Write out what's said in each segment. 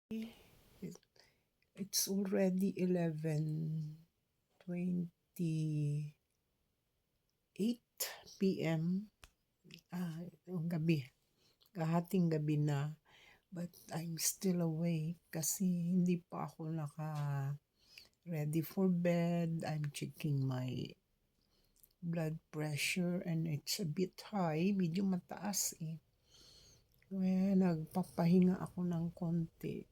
It's already 11:28 p.m. Yung gabi, kahating gabi na. But I'm still awake kasi hindi pa ako ready for bed. I'm checking my blood pressure and it's a bit high, medyo mataas eh. Kaya nagpapahinga ako ng konti.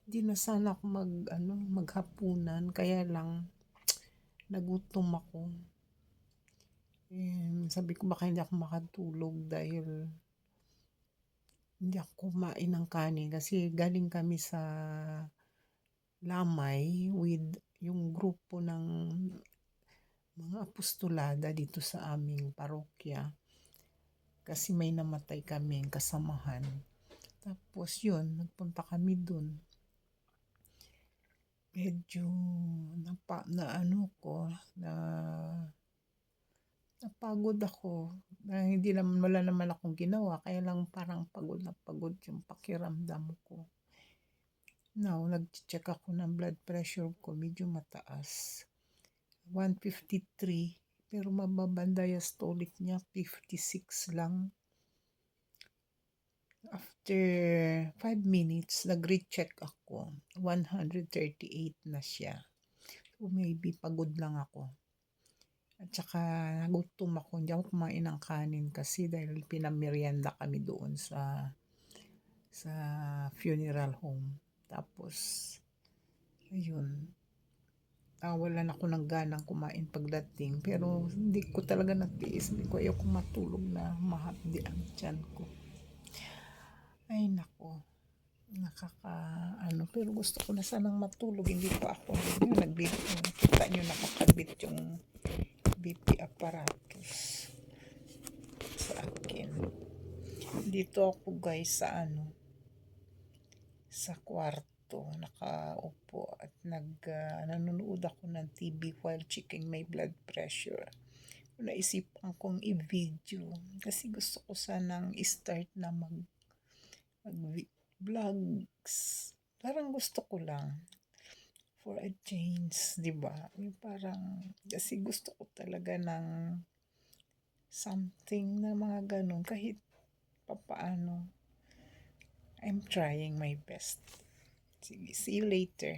Hindi na sana ako maghapunan, kaya lang nagutom ako. Sabi ko baka hindi ako makatulog dahil hindi ako kumain ng kanin kasi galing kami sa Lamay with yung grupo ng mga apostolada dito sa aming parokya. Kasi may namatay kaming kasamahan. Tapos yun, nagpunta kami dun. Medyo napagod ako. Wala naman akong ginawa. Kaya lang parang pagod na pagod yung pakiramdam ko. Now, nag-check ako ng blood pressure ko. Medyo mataas. 153. Pero mababa diastolic niya. 56 lang. After 5 minutes, nag-recheck ako. 138 na siya. So, maybe pagod lang ako. At saka nagutom ako. Hindi ako kumain ng kanin kasi dahil pinamerienda kami doon sa funeral home. Tapos, ayun. Walan ako ng ganang kumain pagdating. Pero hindi ko talaga natiis. Hindi ko ayoko matulog na mahapdi ang tiyan ko. Ay nako. Pero gusto ko na sanang matulog. Hindi pa ako. Kita nyo nakakabit yung BP apparatus sa akin. Dito ako guys sa kwarto nakaupo at nanonood ako ng TV while checking my blood pressure. Naisipan kong i-video kasi gusto ko sanang i-start na mag-vlogs. Parang gusto ko lang for a change, di ba? Parang kasi gusto ko talaga ng something na mga ganun kahit papaano. I'm trying my best. Sige, see you later.